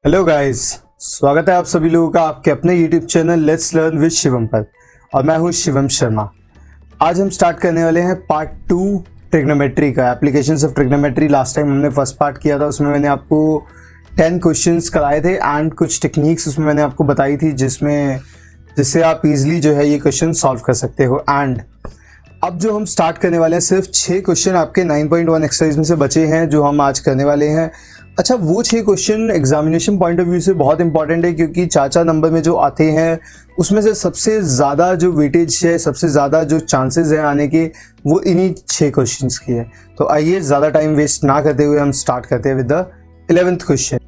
Hello guys, स्वागत है आप सभी लोगों का आपके अपने YouTube channel let's learn with Shivam पर। और मैं हूं शिवम शर्मा। आज हम स्टार्ट करने वाले हैं पार्ट 2 ट्रिग्नोमेट्री का, applications of trigonometry. Last time हमने फर्स्ट पार्ट किया था, उसमें मैंने आपको 10 क्वेश्चंस कराए थे एंड कुछ टेक्निक्स उसमें मैंने आपको बताई थी जिससे आप इजीली जो है ये क्वेश्चन सॉल्व कर सकते हो। एंड अब जो हम स्टार्ट करने वाले हैं, सिर्फ 6 क्वेश्चन आपके 9.1 एक्सरसाइज में से बचे हैं जो हम आज करने वाले हैं। अच्छा, वो 6 question examination point of view से बहुत इंपॉर्टेंट है, क्योंकि 4 नंबर में जो आते हैं उसमें से सबसे ज़्यादा जो वेटेज है, सबसे ज़्यादा जो चांसेस हैं आने के, वो इन्हीं 6 क्वेश्चंस की है। तो आइए ज़्यादा टाइम वेस्ट ना करते हुए हम स्टार्ट करते हैं with the 11th question.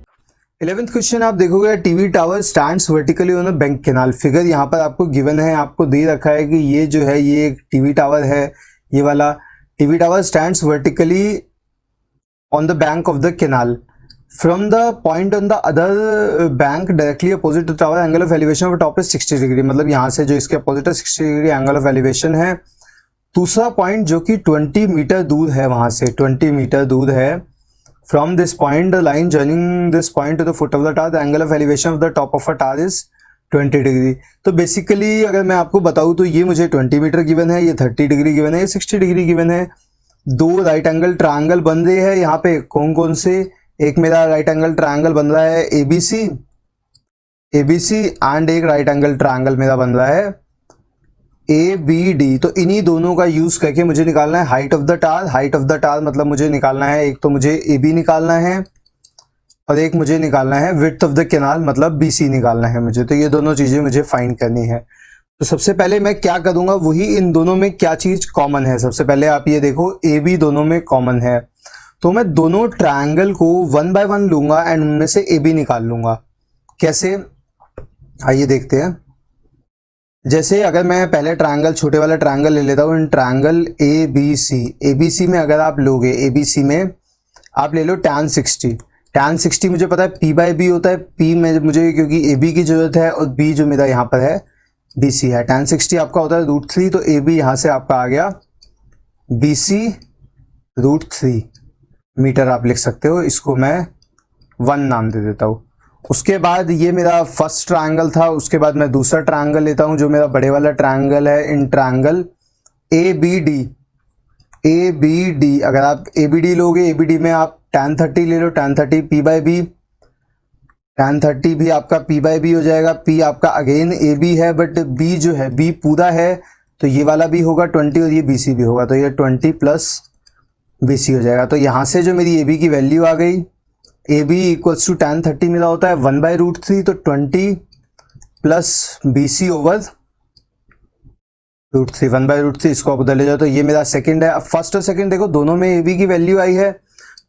11th question आप देखोगे, TV tower stands vertically on a bank canal. Figure यहाँ पर आपको गिवन है, आपको दे रखा है कि ये जो है ये एक टीवी टावर है। ये वाला TV tower stands vertically on the bank of the canal from the point on the other bank directly opposite to tower, angle of elevation of top is 60 degree. मतलब यहाँ से जो इसके अपोजिट है 60 degree angle of elevation है। दूसरा point जो कि 20 मीटर दूर है, वहां से 20 मीटर दूर है। From this point the line joining this point two the foot of the tower, the angle of elevation of the top of a tower is 20 degree. तो बेसिकली अगर मैं आपको बताऊं तो ये मुझे 20 मीटर गिवन है, ये 30 डिग्री गिवन है, ये 60 डिग्री गिवन है। दो राइट एंगल ट्रायंगल बन रहे हैं यहाँ पे। कौन कौन से? एक मेरा राइट एंगल ट्रायंगल बन रहा है एबीसी एंड एक राइट एंगल ट्रायंगल मेरा बन रहा है एबीडी। तो इन्हीं दोनों का यूज करके मुझे निकालना है height of the tower. Height of the tower मतलब मुझे निकालना है, एक तो मुझे एबी निकालना है और एक मुझे निकालना है विड्थ ऑफ द कैनाल, मतलब बीसी निकालना है मुझे। तो ये दोनों चीजें मुझे फाइंड करनी है। तो सबसे पहले मैं क्या करूंगा, वही इन दोनों में क्या चीज कॉमन है। सबसे पहले आप ये देखो, एबी दोनों में कॉमन है, तो मैं दोनों ट्रायंगल को 1 बाय 1 लूंगा एंड उनमें से ए बी निकाल लूंगा। कैसे, आइए देखते हैं। जैसे अगर मैं पहले ट्रायंगल, छोटे वाला ट्रायंगल ले लेता हूं, इन ट्रायंगल एबीसी में अगर आप लोगे, एबीसी में आप ले लो tan 60। tan 60 मुझे पता है पी बाय बी होता है। पी में मुझे क्योंकि ए बी की जरूरत है और बी जो मेरा यहाँ पर है बीसी है। tan 60 आपका होता है √3, तो ए बी यहाँ से आपका आ गया बीसी √3 मीटर आप लिख सकते हो। इसको मैं 1 नाम दे देता हूँ। उसके बाद ये मेरा फर्स्ट ट्रायंगल था। उसके बाद मैं दूसरा ट्रायंगल लेता हूँ जो मेरा बड़े वाला ट्रायंगल है, इन ट्रायंगल एबीडी। अगर आप एबीडी लोगे, एबीडी में आप tan 30 ले लो, tan 30 P by B, tan 30 भी आपका पी बाय बी हो जाएगा। पी आपका अगेन ए बी है, बट बी जो है बी पूरा है, तो ये वाला भी होगा 20 और ये बीसी भी होगा, तो ये 20 प्लस बीसी हो जाएगा। तो यहां से जो मेरी ए बी की वैल्यू आ गई, A B equals to tan 30 मेरा होता है 1 बाय √3, तो 20 प्लस बीसी ओवर √3, 1 बाय √3। इसको आप उधर ले जाओ, तो ये मेरा सेकंड है। अब फर्स्ट और सेकंड देखो, दोनों में ए बी की वैल्यू आई है,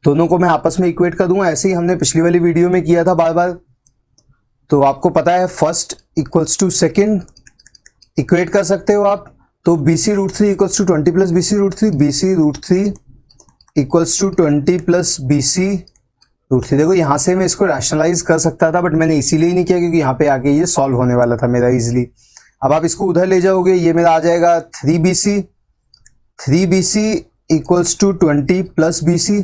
दोनों को मैं आपस में इक्वेट कर दूंगा। ऐसे ही हमने पिछली वाली वीडियो में किया था बार बार। तो आपको पता है first equals to second equate कर सकते हो आप। तो BC √3 equals to 20 plus BC √3, BC √3 equals to 20 plus BC √3। देखो यहाँ से मैं इसको रैशनलाइज कर सकता था, बट मैंने इसीलिए नहीं किया क्योंकि यहाँ पे आके ये सॉल्व होने वाला था मेरा इजीली। अब आप इसको उधर ले जाओगे, ये मेरा आ जाएगा 3BC equals to 20 plus BC,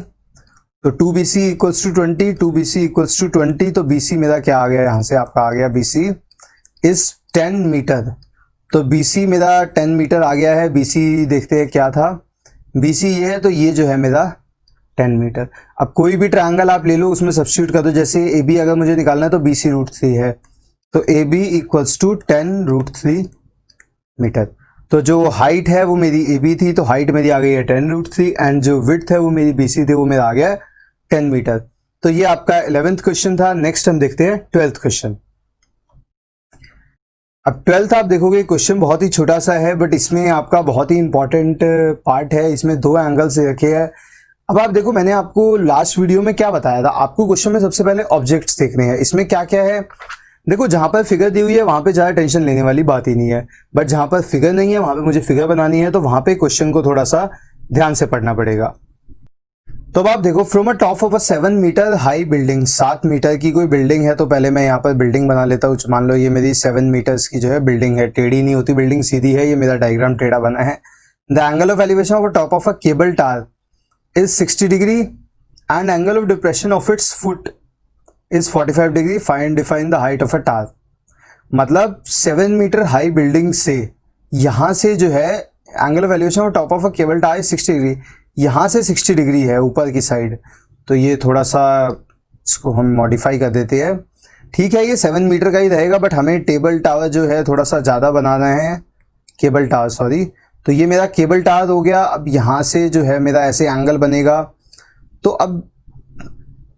तो 2BC equals to 20, 2BC equals to 20। तो BC मेरा क्या आ गया, यहाँ से आपका आ गया BC इज 10 मीटर। तो BC मेरा 10 मीटर आ गया है। BC देखते हैं क्या था, BC ये है, तो ये जो है मेरा 10 मीटर। अब कोई भी ट्रायंगल आप ले लो, उसमें सब्स्टिट्यूट कर दो। जैसे AB अगर मुझे निकालना है तो BC √3 है, तो AB इक्वल्स टू 10 √3 मीटर। तो जो हाइट है वो मेरी AB थी, तो हाइट मेरी आ गई है 10 √3 एंड जो विड्थ है वो मेरी BC थी, वो मेरा आ गया 10 मीटर। तो ये आपका 11th क्वेश्चन था। नेक्स्ट हम देखते हैं 12th क्वेश्चन। अब 12th आप देखोगे क्वेश्चन बहुत ही छोटा सा है, बट इसमें आपका बहुत ही इंपॉर्टेंट पार्ट है। इसमें 2 एंगल्स रखे हैं। अब आप देखो, मैंने आपको लास्ट वीडियो में क्या बताया था, आपको क्वेश्चन में सबसे पहले ऑब्जेक्ट्स देखने हैं। इसमें क्या क्या है देखो, जहां पर फिगर दी हुई है वहां पे ज्यादा टेंशन लेने वाली बात ही नहीं है, बट जहां पर फिगर नहीं है वहां पे मुझे फिगर बनानी है, तो वहां पे क्वेश्चन को थोड़ा सा ध्यान से पढ़ना पड़ेगा। तो अब आप देखो, from a top of a 7 metre high building, 7 metre की कोई बिल्डिंग है। तो पहले मैं यहाँ पर बिल्डिंग बना लेता हूँ। मान लो ये मेरी 7 मीटर्स की जो है बिल्डिंग है। टेढ़ी नहीं होती बिल्डिंग, सीधी है। ये मेरा डायग्राम टेढ़ा बना है। The angle of elevation of a top of a cable tower is 60 degree and angle of depression of its foot is 45 degree, find define the height of a tower. मतलब 7 metre high building से यहाँ से जो है angle of elevation of top of a cable tower 60 degree, यहाँ से 60 degree है ऊपर की साइड। तो ये थोड़ा सा इसको हम मॉडिफाई कर देते हैं। ठीक है, ये 7 मीटर का ही रहेगा, बट हमें टेबल टावर जो है थोड़ा सा ज़्यादा बनाना है, केबल टावर सॉरी। तो ये मेरा केबल टावर हो गया। अब यहाँ से जो है मेरा ऐसे एंगल बनेगा। तो अब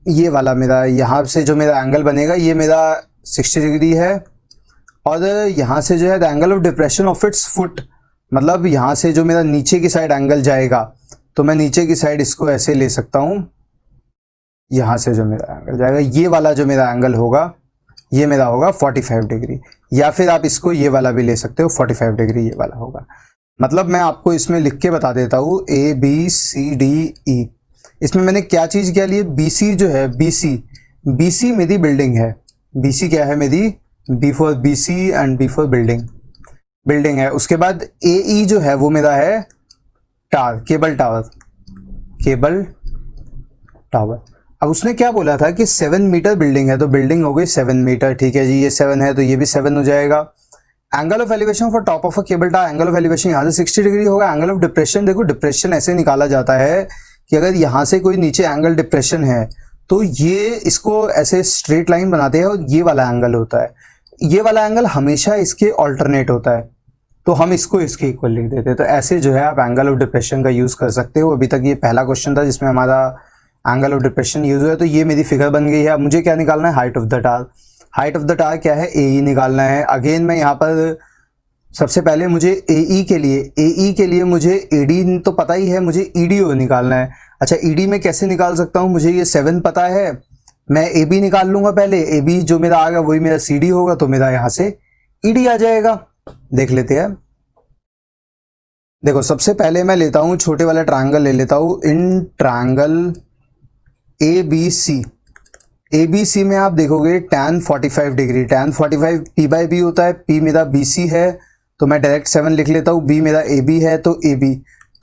ये वाला मेरा यहाँ से जो मेरा एंगल बनेगा ये मेरा 60 डिग्री है। और यहाँ से जो है the angle of depression of its foot, मतलब यहाँ से जो मेरा नीचे की साइड एंगल जाएगा, तो मैं नीचे की साइड इसको ऐसे ले सकता हूँ। यहाँ से जो मेरा एंगल जाएगा, ये वाला जो मेरा एंगल होगा ये मेरा होगा 45 डिग्री, या फिर आप इसको ये वाला भी ले सकते हो, 45 डिग्री ये वाला होगा। मतलब मैं आपको इसमें लिख के बता देता हूँ ABCDE। इसमें मैंने क्या चीज़ क्या ली है, BC जो है, BC मेरी बिल्डिंग है। BC क्या है मेरी, B for BC and B for building है। उसके बाद AE जो है वो मेरा है टावर, केबल टावर। अब उसने क्या बोला था कि 7 मीटर बिल्डिंग है, तो बिल्डिंग हो गई 7 मीटर। ठीक है जी, ये 7 है तो ये भी 7 हो जाएगा। Angle of elevation for top of a cable tower, angle of elevation यहाँ से 60 डिग्री होगा। एंगल ऑफ डिप्रेशन, देखो डिप्रेशन ऐसे निकाला जाता है कि अगर यहाँ से कोई नीचे एंगल डिप्रेशन है तो ये इसको ऐसे स्ट्रेट लाइन बनाते हैं और ये वाला एंगल होता है। ये वाला एंगल हमेशा इसके ऑल्टरनेट होता है, तो हम इसको इसके इक्वल लिख देते हैं। तो ऐसे जो है आप एंगल ऑफ डिप्रेशन का यूज़ कर सकते हो। अभी तक ये पहला क्वेश्चन था जिसमें हमारा एंगल ऑफ डिप्रेशन यूज हुआ है। तो ये मेरी फिगर बन गई है। अब मुझे क्या निकालना है, height of the tower. Height of the tower क्या है, AE निकालना है। अगेन मैं यहाँ पर सबसे पहले मुझे AE के लिए मुझे AD तो पता ही है, मुझे EDO निकालना है। अच्छा, ED में कैसे निकाल सकता हूँ, मुझे ये 7 पता है, मैं AB निकाल लूंगा पहले। AB जो मेरा आएगा वही मेरा CD होगा, तो मेरा यहाँ से ED आ जाएगा। देख लेते हैं। देखो सबसे पहले मैं लेता हूँ छोटे वाला ट्रायंगल ले लेता हूँ, इन ट्रायंगल ABC में आप देखोगे tan 45 डिग्री, tan 45 P/B होता है। P मेरा BC है तो मैं डायरेक्ट 7 लिख लेता हूँ। B मेरा AB है तो AB,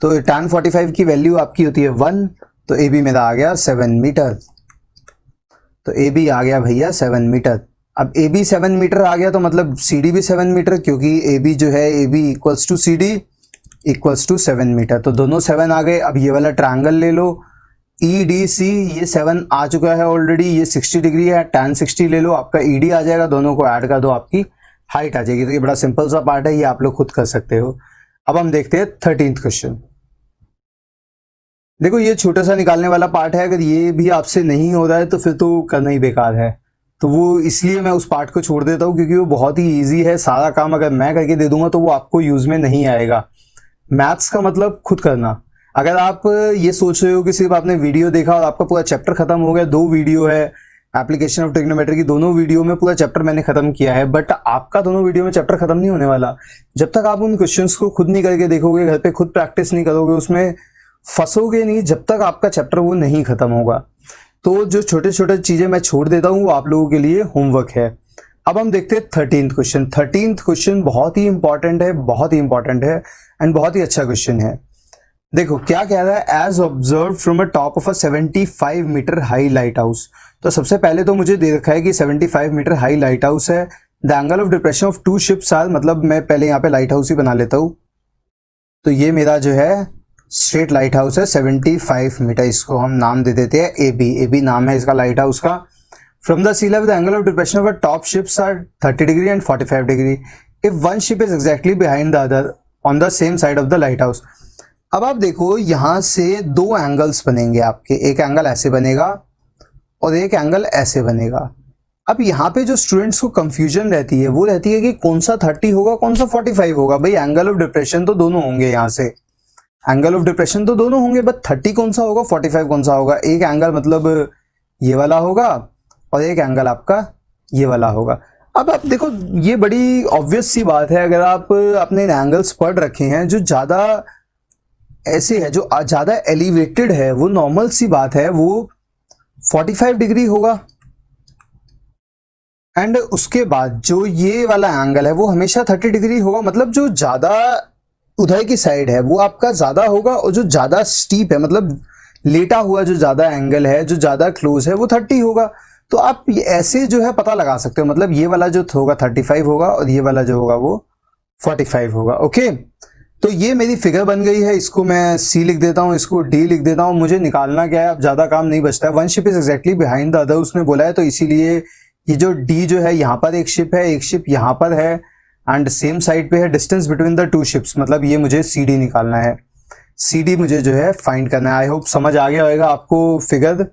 तो tan 45 की वैल्यू आपकी होती है 1, तो AB मेरा आ गया 7 मीटर। तो AB आ गया भैया 7 मीटर। अब AB 7 मीटर आ गया तो मतलब CD भी 7 मीटर, क्योंकि AB जो है AB equals to CD equals to 7 metre. तो दोनों 7 आ गए। अब ये वाला ट्रायंगल ले लो, EDC, ये 7 आ चुका है ऑलरेडी, ये 60 डिग्री है, tan 60 ले लो, आपका ED आ जाएगा। दोनों को ऐड कर दो, आपकी हाइट आ जाएगी। तो ये बड़ा सिंपल सा पार्ट है, ये आप लोग खुद कर सकते हो। अब हम देखते हैं 13th क्वेश्चन। देखो ये छोटा सा निकालने वाला पार्ट है, अगर ये भी आपसे नहीं हो रहा है तो फिर तो करना ही बेकार है। तो वो इसलिए मैं उस पार्ट को छोड़ देता हूँ, क्योंकि वो बहुत ही ईजी है। सारा काम अगर मैं करके दे दूंगा तो वो आपको यूज में नहीं आएगा। मैथ्स का मतलब खुद करना। अगर आप ये सोच रहे हो कि सिर्फ आपने वीडियो देखा और आपका पूरा चैप्टर खत्म हो गया, 2 वीडियो है एप्लीकेशन ऑफ ट्रिग्नोमेट्री की, दोनों वीडियो में पूरा चैप्टर मैंने खत्म किया है, बट आपका दोनों वीडियो में चैप्टर खत्म नहीं होने वाला जब तक आप उन क्वेश्चंस को खुद नहीं करके देखोगे, घर पे खुद प्रैक्टिस नहीं करोगे, उसमें फंसोगे नहीं जब तक आपका चैप्टर वो नहीं खत्म होगा। तो जो छोटे छोटे चीजें मैं छोड़ देता हूँ वो आप लोगों के लिए होमवर्क है। अब हम देखते हैं 13th क्वेश्चन। 13th क्वेश्चन बहुत ही इंपॉर्टेंट है, बहुत ही इंपॉर्टेंट है एंड बहुत ही अच्छा क्वेश्चन है। देखो क्या कह रहा है, as observe from a top of a 75 metre high lighthouse. तो सबसे पहले तो मुझे दे रखा है कि 75 मीटर हाई लाइट हाउस है। The angle of depression of 2 ships are, मतलब मैं पहले यहाँ पे लाइट हाउस ही बना लेता हूँ। तो ये मेरा जो है स्ट्रेट लाइट हाउस है 75 मीटर, इसको हम नाम दे देते हैं AB नाम है इसका लाइट हाउस का। From the sea level the angle of depression of a top ships are 30 degree and 45 degree if one ship is exactly behind the other on the same side of the lighthouse. अब आप देखो यहाँ से 2 angles बनेंगे आपके, एक angle ऐसे बनेगा और एक एंगल ऐसे बनेगा। अब यहाँ पे जो स्टूडेंट्स को कंफ्यूजन रहती है वो रहती है कि कौन सा 30 होगा कौन सा 45 होगा। भाई एंगल ऑफ डिप्रेशन तो दोनों होंगे, यहाँ से एंगल ऑफ डिप्रेशन तो दोनों होंगे, बट 30 कौन सा होगा 45 कौन सा होगा। एक एंगल मतलब ये वाला होगा और एक एंगल आपका ये वाला होगा। अब आप देखो ये बड़ी ऑब्वियस सी बात है, अगर आप अपने एंगल्स पढ़ रखे हैं जो ज्यादा ऐसे है, जो ज्यादा एलिवेटेड है, वो नॉर्मल सी बात है वो 45 डिग्री होगा। एंड उसके बाद जो ये वाला एंगल है वो हमेशा 30 डिग्री होगा। मतलब जो ज्यादा उधर की साइड है वो आपका ज्यादा होगा और जो ज्यादा स्टीप है, मतलब लेटा हुआ जो ज्यादा एंगल है, जो ज्यादा क्लोज है, वो 30 होगा। तो आप ऐसे जो है पता लगा सकते हो, मतलब ये वाला जो होगा 35 होगा और ये वाला जो होगा वो 45 होगा। ओके, तो ये मेरी फिगर बन गई है, इसको मैं सी लिख देता हूँ, इसको डी लिख देता हूँ। मुझे निकालना क्या है, अब ज्यादा काम नहीं बचता है। One ship is exactly behind the other उसने बोला है, तो इसीलिए ये जो डी जो है यहाँ पर एक शिप है, एक शिप यहाँ पर है एंड सेम साइड पे है। Distance between the two ships, मतलब ये मुझे सी डी निकालना है, सी डी मुझे जो है फाइंड करना है। आई होप समझ आ गया होगा आपको फिगर।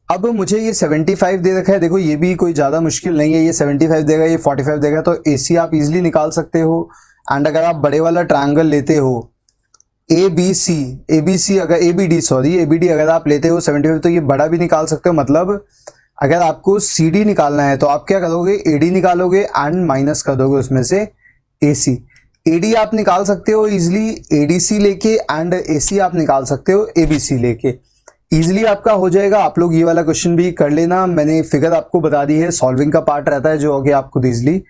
अब मुझे ये 75 दे रखा है, देखो ये भी कोई ज्यादा मुश्किल नहीं है, ये 75 देगा, ये 45 देगा, तो एसी आप इजिली निकाल सकते हो। एंड अगर आप बड़े वाला ट्रायंगल लेते हो ए बी सी अगर ए बी डी अगर आप लेते हो 75, तो ये बड़ा भी निकाल सकते हो। मतलब अगर आपको सी डी निकालना है तो आप क्या करोगे, ए डी निकालोगे एंड माइनस कर दोगे उसमें से ए सी। ए डी आप निकाल सकते हो इजिली ए डी सी लेके, एंड ए सी आप निकाल सकते हो ए बी सी लेके, इजिली आपका हो जाएगा। आप लोग ये वाला क्वेश्चन भी कर लेना, मैंने फिगर आपको बता दी है, सॉल्विंग का पार्ट रहता है जो कि आप खुद इजिली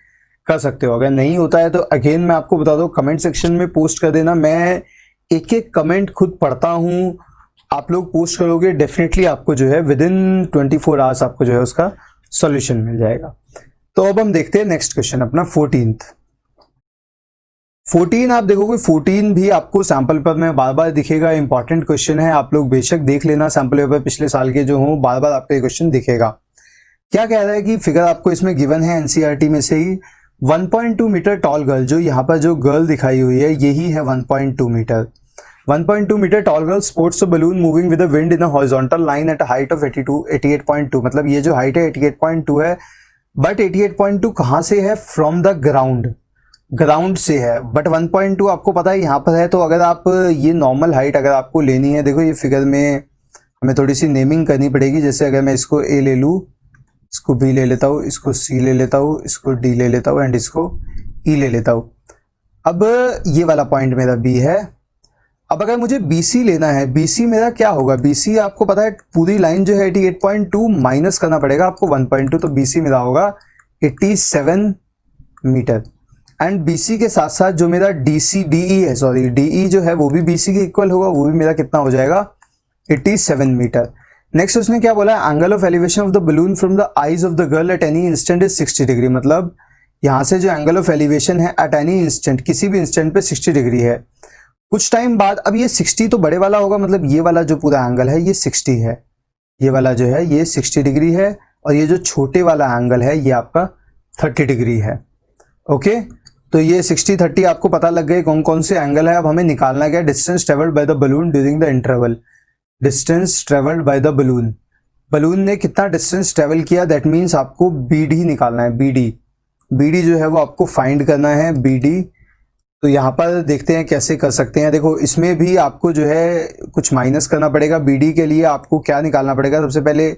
कर सकते हो। अगर नहीं होता है तो अगेन मैं आपको बता दूं, कमेंट सेक्शन में पोस्ट कर देना, मैं एक एक कमेंट खुद पढ़ता हूं। आप लोग पोस्ट करोगे डेफिनेटली आपको जो है विद इन 24 आवर्स आपको जो है उसका सॉल्यूशन मिल जाएगा। तो अब हम देखते हैं नेक्स्ट क्वेश्चन अपना 14 आप देखोगे 14 भी आपको सैंपल पेपर में बार बार दिखेगा, इंपॉर्टेंट क्वेश्चन है। आप लोग बेशक देख लेना सैंपल पेपर पिछले साल के जो हो, बार बार आपको ये क्वेश्चन दिखेगा। क्या कह रहा है कि फिगर आपको इसमें गिवन है एनसीईआरटी में से ही, 1.2 मीटर टॉल गर्ल, जो यहाँ पर जो गर्ल दिखाई हुई है यही है 1.2 metre. 1.2 metre tall girl sports balloon moving with the wind in a horizontal line at height of 88.2, मतलब ये जो हाइट है 88.2 है, बट 88.2 कहाँ से है, फ्रॉम द ग्राउंड से है। बट 1.2 आपको पता है यहाँ पर है, तो अगर आप ये नॉर्मल हाइट अगर आपको लेनी है, देखो ये फिगर में हमें थोड़ी सी नेमिंग करनी पड़ेगी। जैसे अगर मैं इसको ए ले लूँ, इसको बी ले लेता हूँ, इसको सी ले लेता हूँ, इसको डी ले लेता हूँ एंड इसको ई ले लेता हूँ। अब ये वाला पॉइंट मेरा बी है। अब अगर मुझे BC लेना है, BC मेरा क्या होगा, BC आपको पता है पूरी लाइन जो है 88.2 माइनस करना पड़ेगा आपको 1.2, तो BC मेरा होगा 87 मीटर। एंड BC के साथ साथ जो मेरा DE है, सॉरी DE जो है वो भी BC के इक्वल होगा, वो भी मेरा कितना हो जाएगा 87 मीटर। नेक्स्ट उसने क्या बोला, angle of elevation of the balloon from the eyes of the girl at any instant is 60 degree, मतलब यहाँ से जो एंगल ऑफ एलिवेशन है एट एनी इंस्टेंट, किसी भी इंस्टेंट पे 60 डिग्री है। कुछ टाइम बाद अब ये 60 तो बड़े वाला होगा, मतलब ये वाला जो पूरा एंगल है ये 60 है, ये वाला जो है ये 60 डिग्री है, और ये जो छोटे वाला एंगल है ये आपका 30 डिग्री है। ओके, तो ये 60-30 आपको पता लग गए कौन कौन से एंगल है। अब हमें निकालना क्या, distance travelled by the balloon during the interval. Distance travelled by the balloon, balloon ने कितना डिस्टेंस ट्रेवल किया, दैट मीन्स आपको BD निकालना है। BD जो है वो आपको फाइंड करना है, BD। तो यहाँ पर देखते हैं कैसे कर सकते हैं। देखो इसमें भी आपको जो है कुछ माइनस करना पड़ेगा। BD के लिए आपको क्या निकालना पड़ेगा, सबसे पहले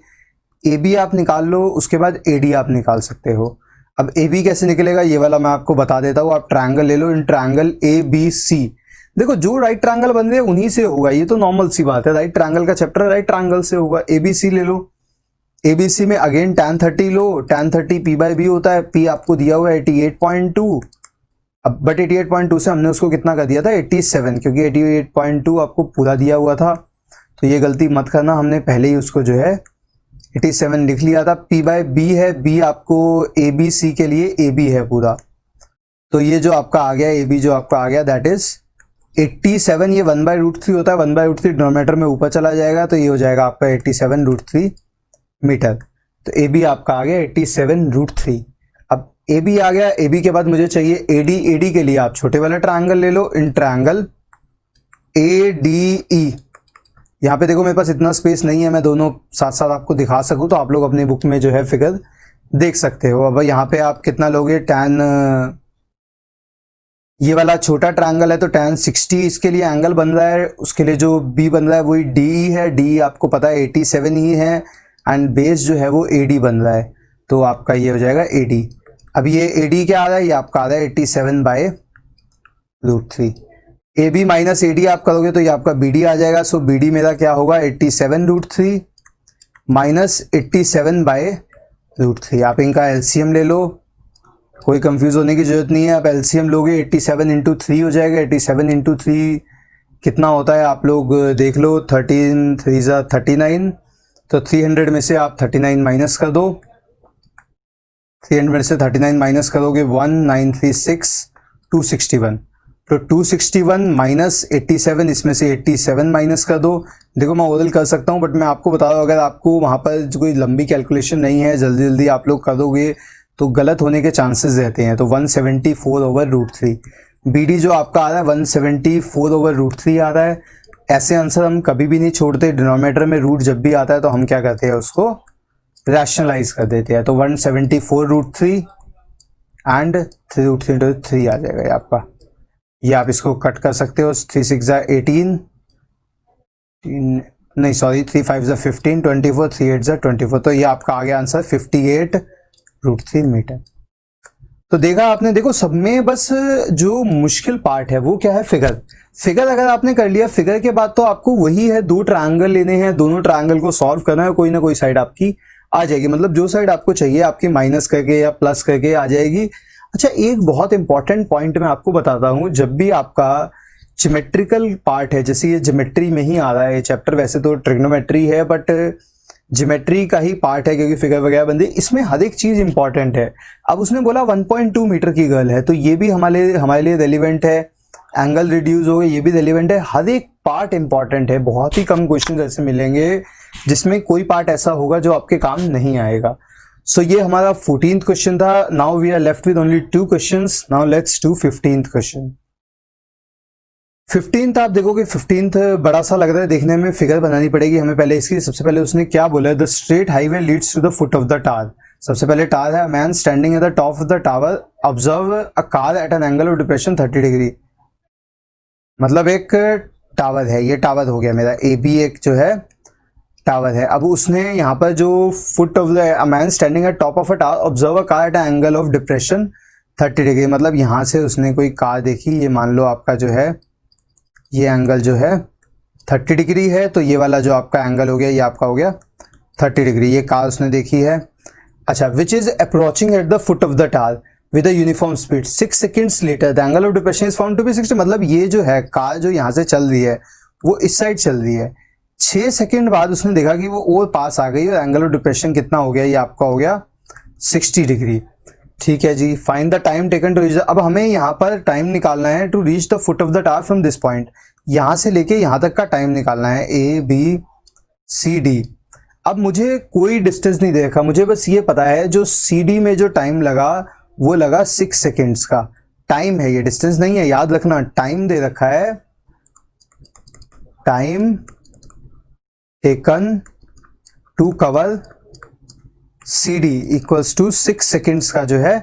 AB आप निकाल लो, उसके बाद AD आप निकाल सकते हो। अब AB कैसे निकलेगा ये वाला मैं आपको बता देता हूँ। आप ट्रायंगल ले लो, इन ट्रायंगल ABC, देखो जो राइट ट्रायंगल बन रहे हैं उन्हीं से होगा, ये तो नॉर्मल सी बात है, राइट ट्रायंगल का चैप्टर राइट ट्रायंगल से होगा। ABC ले लो, ABC में अगेन tan 30 लो, tan 30 P/B होता है, P आपको दिया हुआ है 88.2, अब बट 88.2 से हमने उसको कितना कर दिया था 87, क्योंकि 88.2 आपको पूरा दिया हुआ था, तो ये गलती मत करना, हमने पहले ही उसको जो है 87 लिख लिया था। P/B है, B आपको ABC के लिए AB है पूरा, तो ये जो आपका आ गया AB जो आपका आ गया दैट इज 87, ये 1/√3 होता है, 1/√3 डिनोमिनेटर में ऊपर चला जाएगा, तो ये हो जाएगा आपका 87√3 मीटर। तो AB आपका आ गया 87√3। अब AB आ गया, AB के बाद मुझे चाहिए AD के लिए आप छोटे वाला ट्रायंगल ले लो, इन ट्रायंगल ADE। यहाँ पे देखो मेरे पास इतना स्पेस नहीं है, मैं दोनों साथ साथ आपको दिखा सकूं, तो आप लोग अपनी बुक में जो है फिगर देख सकते हो। अब यहाँ पे आप कितना लोगे, tan, ये वाला छोटा ट्रायंगल है तो tan 60 इसके लिए एंगल बन रहा है, उसके लिए जो B बन रहा है वही DE है, DE आपको पता है 87 ही है, एंड बेस जो है वो AD बन रहा है, तो आपका ये हो जाएगा AD। अब ये AD क्या आ रहा है, ये आपका आ रहा है 87/√3। AB माइनस AD आप करोगे तो ये आपका BD आ जाएगा, सो BD मेरा क्या होगा 87√3 माइनस 87/√3। आप इनका LCM ले लो, कोई कंफ्यूज होने की जरूरत नहीं है। आप LCM लोगे 87 × 3 हो जाएगा, 87 × 3 कितना होता है आप लोग देख लो, 13 3 = 39, तो 300 में से आप 39 माइनस कर दो, 300 में से 39 माइनस करोगे 1936 261, तो 261 माइनस 87, इसमें से 87 माइनस कर दो। देखो मैं ओरल कर सकता हूँ बट मैं आपको बता दूँ, अगर आपको वहाँ पर जो कोई लंबी कैलकुलेशन नहीं है, जल्दी जल्दी आप लोग कर दोगे तो गलत होने के चांसेस रहते हैं। तो 174/√3 BD जो आपका आ रहा है 174/√3 आ रहा है। ऐसे आंसर हम कभी भी नहीं छोड़ते, डिनोमिनेटर में रूट जब भी आता है तो हम क्या करते हैं, उसको रैशनलाइज कर देते हैं। तो 174/√3 एंड 3√3 आ जाएगा ये आपका। ये आप इसको कट कर सकते हो, 3 6 18, नहीं सॉरी 3 5 15, 24, 3 8 24, तो ये आपका आ गया आंसर 58/√3 मीटर। तो देखा आपने, देखो सब में बस जो मुश्किल पार्ट है वो क्या है, फिगर अगर आपने कर लिया, फिगर के बाद तो आपको वही है, दो ट्रायंगल लेने हैं, दोनों ट्रायंगल को सॉल्व करना है, कोई ना कोई साइड आपकी आ जाएगी, मतलब जो साइड आपको चाहिए आपकी माइनस करके या प्लस करके आ जाएगी। अच्छा, एक बहुत इंपॉर्टेंट पॉइंट मैं आपको बताता हूं, जब भी आपका ज्योमेट्रिकल पार्ट है, जैसे ये ज्योमेट्री में ही आ रहा है ये चैप्टर, वैसे तो ट्रिग्नोमेट्री है बट ज्योमेट्री का ही पार्ट है क्योंकि फिगर वगैरह बनती है, इसमें हर एक चीज इंपॉर्टेंट है। अब उसने बोला 1.2 मीटर की गर्ल है, तो ये भी हमारे लिए रेलिवेंट है, एंगल रिड्यूस हो गए ये भी रेलिवेंट है, हर एक पार्ट इंपॉर्टेंट है। बहुत ही कम क्वेश्चन ऐसे मिलेंगे जिसमें कोई पार्ट ऐसा होगा जो आपके काम नहीं आएगा। सो ये हमारा 14th क्वेश्चन था। Now we are left with only 2 questions. Now let's do 15th question. 15th आप देखोगे, 15th बड़ा सा लग रहा है देखने में, फिगर बनानी पड़ेगी हमें पहले इसकी। सबसे पहले उसने क्या बोला है, the straight highway leads to the foot of the tower. सबसे पहले टावर है, man standing at the top of the tower observe a car at an angle of depression 30 degree. मतलब एक टावर है, ये टावर हो गया मेरा AB, एक जो है टावर है। अब उसने यहाँ पर जो foot of the man standing eight top of a tower observe a car at an angle of depression 30 degree, मतलब यहाँ से उसने कोई कार देखी, ये मान लो आपका जो है ये एंगल जो है 30 डिग्री है, तो ये वाला जो आपका एंगल हो गया ये आपका हो गया 30 डिग्री, ये कार उसने देखी है। अच्छा, which is approaching at the foot of the tower with a uniform speed 6 seconds later the angle of depression is found to be 60। मतलब ये जो है कार जो यहाँ से चल रही है वो इस साइड चल रही है, 6 सेकंड बाद उसने देखा कि वो और पास आ गई और एंगल ऑफ डिप्रेशन कितना हो गया, ये आपका हो गया 60 डिग्री। ठीक है जी, find the time taken to reach. अब हमें यहाँ पर टाइम निकालना है to reach the foot of the tower from this point, यहाँ से लेके यहाँ तक का टाइम निकालना है, ABCD। अब मुझे कोई डिस्टेंस नहीं देखा, मुझे बस ये पता है जो CD में जो टाइम लगा वो लगा 6 सेकेंड्स का टाइम है, ये डिस्टेंस नहीं है, याद रखना टाइम दे रखा है, time taken to cover CD equals to 6 seconds का जो है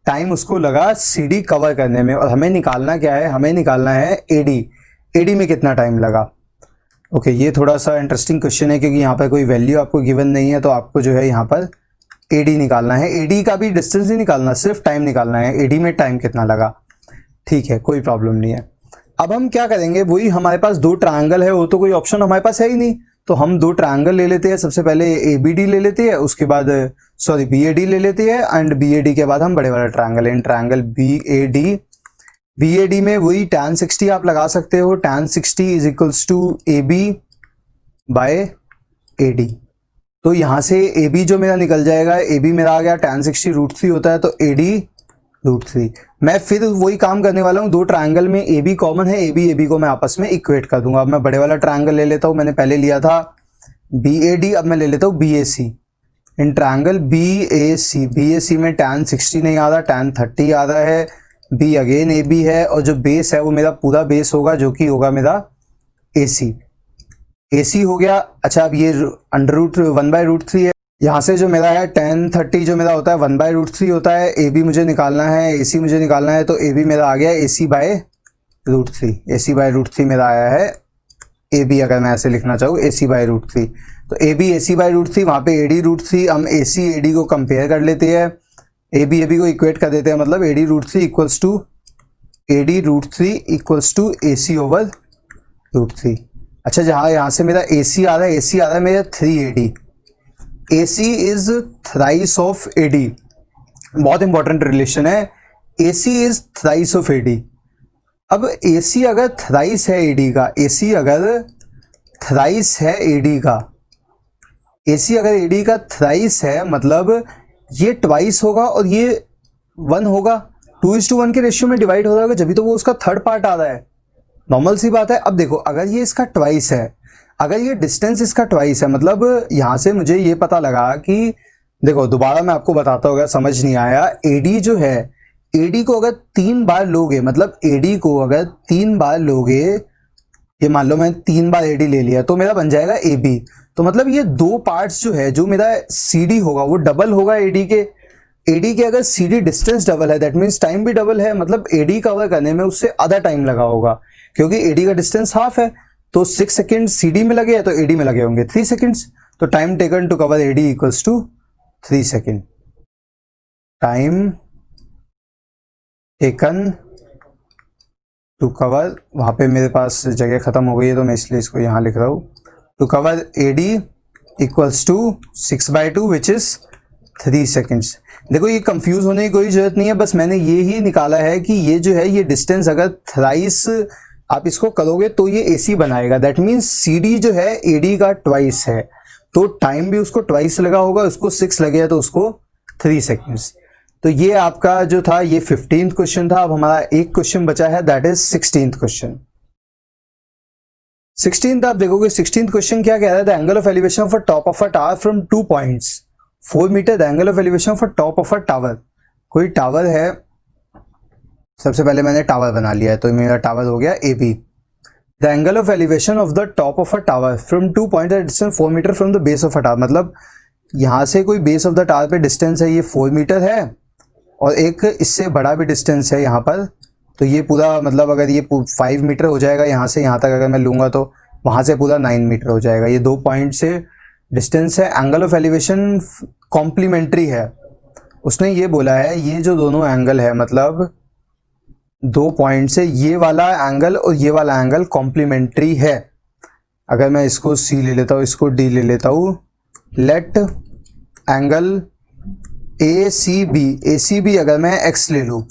टाइम उसको लगा CD कवर करने में। और हमें निकालना क्या है, हमें निकालना है AD में कितना टाइम लगा। ओके, ये थोड़ा सा इंटरेस्टिंग क्वेश्चन है क्योंकि यहाँ पर कोई वैल्यू आपको गिवन नहीं है, तो आपको जो है यहाँ पर AD निकालना है। AD का भी डिस्टेंस नहीं निकालना, सिर्फ टाइम निकालना है, AD में टाइम कितना लगा। ठीक है, कोई प्रॉब्लम नहीं है। अब हम क्या करेंगे, वही हमारे पास दो ट्रायंगल है, वो तो कोई ऑप्शन हमारे पास है ही नहीं, तो हम दो ट्रायंगल ले लेते हैं। सबसे पहले ABD ले लेते हैं, उसके बाद सॉरी BAD ले लेते हैं, एंड BAD के बाद हम बड़े वाला ट्रायंगल इन ट्रायंगल BAD में वही tan 60 आप लगा सकते हो, tan 60 is equals to AB by AD। तो यहाँ से AB जो मेरा निकल जाएगा, AB मेरा आ गया tan 60 √3 होता है, तो AD √3। मैं फिर वही काम करने वाला हूँ, दो ट्रायंगल में AB कॉमन है, AB को मैं आपस में इक्वेट कर दूंगा। अब मैं बड़े वाला ट्रायंगल ले लेता हूँ, मैंने पहले लिया था BAD, अब मैं ले लेता हूँ BAC। इन ट्रायंगल BAC में tan 60 नहीं आ रहा, tan 30 आ रहा है, B अगेन AB है, और जो बेस है वो मेरा पूरा बेस होगा जो कि होगा मेरा AC हो गया। अच्छा, अब ये √1/√3 है, यहाँ से जो मेरा है tan 30 जो मेरा होता है 1/√3 होता है। AB मुझे निकालना है, AC मुझे निकालना है, तो AB मेरा आ गया AC/√3, AC/√3 मेरा आया है। AB अगर मैं ऐसे लिखना चाहूँ AC/√3, तो AB AC/√3, वहाँ पे AD √3। हम AC AD को कंपेयर कर लेते हैं, AB को इक्वेट कर देते हैं, मतलब AD √3 इक्वल्स टू AC/√3। अच्छा, जहाँ यहाँ से मेरा AC आ रहा है, AC आ रहा है मेरा 3AD। AC is thrice of AD, बहुत इंपॉर्टेंट रिलेशन है, AC is thrice of AD। अब AC अगर थ्राइस है AD का, AC अगर थ्राइस है AD का, AC अगर AD का थ्राइस है मतलब ये ट्वाइस होगा और ये 1 होगा, 2:1 के रेशियो में डिवाइड हो रहा होगा, जब भी तो वो उसका थर्ड पार्ट आ रहा है, नॉर्मल सी बात है। अब देखो अगर ये इसका ट्वाइस है, अगर ये डिस्टेंस इसका ट्वाइस है, मतलब यहां से मुझे ये पता लगा कि देखो दोबारा मैं आपको बताता हूँ, समझ नहीं आया, AD जो है, AD को अगर 3 बार लोगे, मतलब AD को अगर 3 बार लोगे, ये मान लो मैं 3 बार AD ले लिया तो मेरा बन जाएगा AB। तो मतलब ये 2 पार्ट्स जो है, जो मेरा CD होगा वो डबल होगा AD के। AD के अगर CD डिस्टेंस डबल है, दैट मीन्स टाइम भी डबल है, मतलब AD कवर करने में उससे आधा टाइम लगा होगा, क्योंकि AD का डिस्टेंस हाफ है, तो 6 सेकेंड CD में लगे हैं तो AD में लगे होंगे 3 सेकेंड्स। तो time taken to cover AD equals to 3 second. Time taken to cover, वहां पे मेरे पास जगह खत्म हो गई है तो मैं इसलिए इसको यहां लिख रहा हूं, to cover AD equals to 6/2 which is 3 seconds. देखो ये कंफ्यूज होने की कोई जरूरत नहीं है, बस मैंने ये ही निकाला है कि ये जो है ये डिस्टेंस अगर थ्राइस आप इसको करोगे तो ये AC बनाएगा, दैट मीन्स CD जो है AD का ट्वाइस है, तो टाइम भी उसको ट्वाइस लगा होगा, उसको 6 लगे तो उसको 3 सेकेंड्स। तो ये आपका जो था ये 15th क्वेश्चन था। अब हमारा एक क्वेश्चन बचा है, that is 16th question. 16th आप देखोगे 16th क्वेश्चन क्या कह रहा है, the angle of elevation of a top of a tower from 2 points 4 metre, the angle of elevation of a top of a tower. कोई tower है, सबसे पहले मैंने टावर बना लिया है तो मेरा टावर हो गया AB। The angle of elevation of the top of a tower from 2 point distance 4 metre from the base of a tower, मतलब यहां से कोई बेस ऑफ द टावर पे डिस्टेंस है ये 4 मीटर है और एक इससे बड़ा भी डिस्टेंस है यहाँ पर, तो ये पूरा मतलब अगर ये 5 मीटर हो जाएगा यहाँ से यहाँ तक अगर मैं लूँगा तो वहाँ से पूरा 9 मीटर हो जाएगा। ये 2 पॉइंट से डिस्टेंस है, एंगल ऑफ एलिवेशन कॉम्प्लीमेंट्री है। उसने ये बोला है ये जो दोनों एंगल है, मतलब 2 पॉइंट से ये वाला एंगल और ये वाला एंगल कॉम्प्लीमेंट्री है। अगर मैं इसको C ले लेता हूँ, इसको D ले लेता हूँ, लेट एंगल ACB अगर मैं X ले लूँ,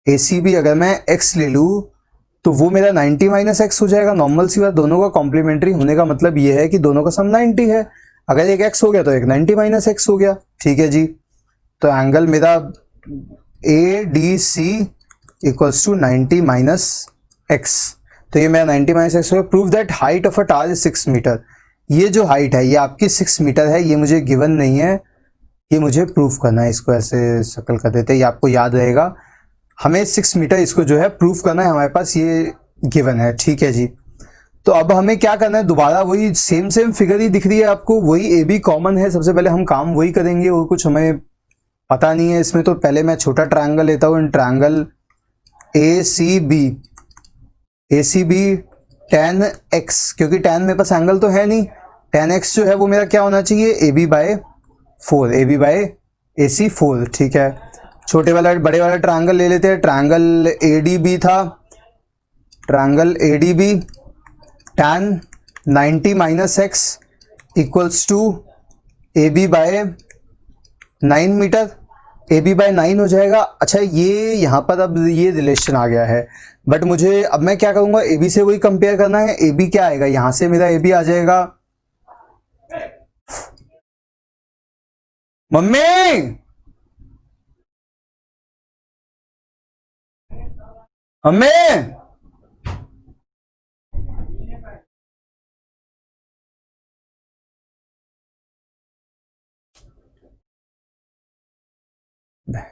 ACB अगर मैं X ले लूँ तो वो मेरा 90 माइनस एक्स हो जाएगा। नॉर्मल सी बात, दोनों का कॉम्प्लीमेंट्री होने का मतलब ये है कि दोनों का सम 90 है, अगर एक x हो गया तो एक 90 माइनस एक्स हो गया, ठीक है जी। तो एंगल मेरा ADC equals to 90 minus x, तो ये मेरा 90 माइनस एक्स हो गया। Prove that height of a tower is 6 metre. ये जो हाइट है ये आपकी 6 मीटर है, ये मुझे गिवन नहीं है, ये मुझे प्रूफ करना है। इसको ऐसे शक्ल कर देते हैं, ये आपको याद रहेगा, हमें 6 मीटर इसको जो है प्रूफ करना है, हमारे पास ये गिवन है, ठीक है जी। तो अब हमें क्या करना है, दोबारा वही सेम फिगर ही दिख रही है आपको, वही AB कॉमन है, सबसे पहले हम काम वही करेंगे और कुछ हमें पता नहीं है इसमें। तो पहले मैं छोटा ट्रायंगल लेता हूँ, ट्रायंगल ACB tan x, क्योंकि tan मेरे पास एंगल तो है नहीं, tan x जो है वो मेरा क्या होना चाहिए, AB बाय AC 4, ठीक है। छोटे वाला बड़े वाला ट्रायंगल ले लेते हैं, ट्रायंगल ADB था, ट्रायंगल ADB tan 90 माइनस एक्स equals to AB by 9 metre, AB by 9 हो जाएगा। अच्छा ये यहाँ पर अब ये रिलेशन आ गया है, बट मुझे अब मैं क्या करूँगा, AB से वही कंपेयर करना है। AB क्या आएगा, यहाँ से मेरा AB आ जाएगा, मम्मी मम्मी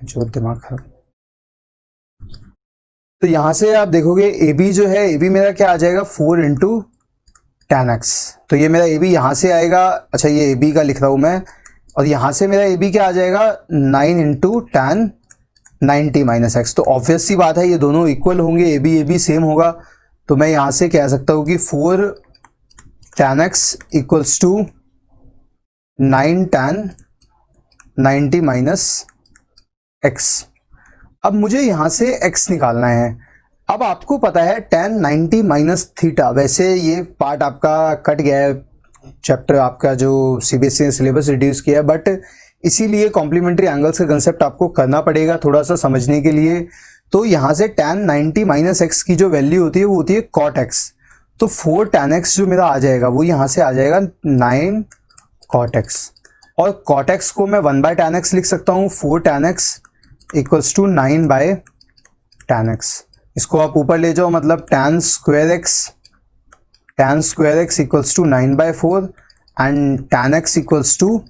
जो दिमाग खराब। तो यहां से आप देखोगे AB जो है, AB मेरा क्या आ जाएगा, 4 इंटू tan x, तो ये मेरा AB यहां से आएगा। अच्छा ये AB का लिख रहा हूं मैं, और यहां से मेरा AB क्या आ जाएगा, 9 इंटू tan 90 माइनस एक्स। तो ऑब्वियस सी बात है ये दोनों इक्वल होंगे, AB सेम होगा, तो मैं यहां से कह सकता हूं कि 4 tan x equals to 9 tan 90 minus x। अब मुझे यहां से x निकालना है। अब आपको पता है tan 90 माइनस थीटा, वैसे ये पार्ट आपका कट गया है, चैप्टर आपका जो CBSE ने सिलेबस रिड्यूस किया है, बट इसीलिए कॉम्प्लीमेंट्री एंगल्स का कंसेप्ट आपको करना पड़ेगा थोड़ा सा समझने के लिए। तो यहां से tan 90 माइनस एक्स की जो वैल्यू होती है वो होती है cot x, तो 4 tan x जो मेरा आ जाएगा वो यहां से आ जाएगा 9 cot x, और cot x को मैं 1/tan x लिख सकता हूँ, 4tan x equals to 9/tan x। इसको आप ऊपर ले जाओ, मतलब tan square x equals to 9/4 and tan x equals to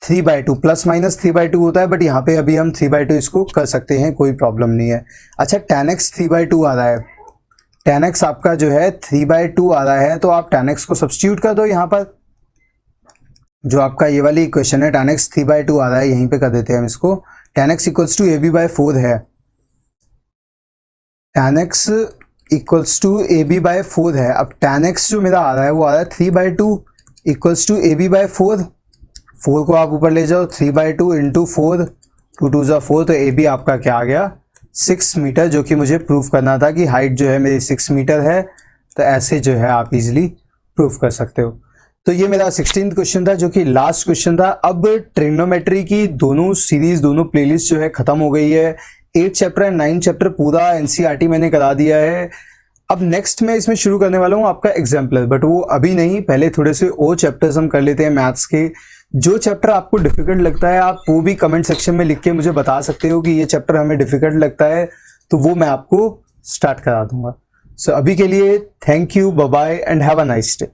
3/2, plus minus 3/2 होता है, बट यहाँ पे अभी हम 3/2 इसको कर सकते हैं, कोई प्रॉब्लम नहीं है। अच्छा, tan x 3/2 आ रहा है, tan x आपका जो है 3/2 आ रहा है, तो आप tan x को सब्स्टिट्यूट कर दो। यहाँ पर जो आपका ये वाली इक्वेशन है, tan x 3/2 आ रहा है, यहीं पे कर देते हैं हम इसको। tan x equals to ab/4 है, tan x equals to ab/4 है। अब tan x जो मेरा आ रहा है वो आ रहा है 3/2 इक्वल्स टू ab/4। 4 को आप ऊपर ले जाओ, 3/2 इंटू 4, 2 2 ज़ा 4, तो ab आपका क्या आ गया 6 मीटर, जो कि मुझे प्रूफ करना था कि हाइट जो है मेरी 6 मीटर है। तो ऐसे जो है आप इजीली प्रूफ कर सकते हो। तो ये मेरा 16th क्वेश्चन था, जो कि लास्ट क्वेश्चन था। अब ट्रिग्नोमेट्री की दोनों सीरीज, दोनों प्लेलिस्ट जो है खत्म हो गई है। 8 चैप्टर एंड 9 चैप्टर पूरा एनसीईआरटी मैंने करा दिया है। अब नेक्स्ट मैं इसमें शुरू करने वाला हूँ आपका एग्जाम्पलर, बट वो अभी नहीं, पहले थोड़े से और चैप्टर्स हम कर लेते हैं मैथ्स के। जो चैप्टर आपको डिफिकल्ट लगता है आप वो भी कमेंट सेक्शन में लिख के मुझे बता सकते हो कि ये चैप्टर हमें डिफिकल्ट लगता है, तो वो मैं आपको स्टार्ट करा दूंगा। सो अभी के लिए thank you, bye bye and have a nice day.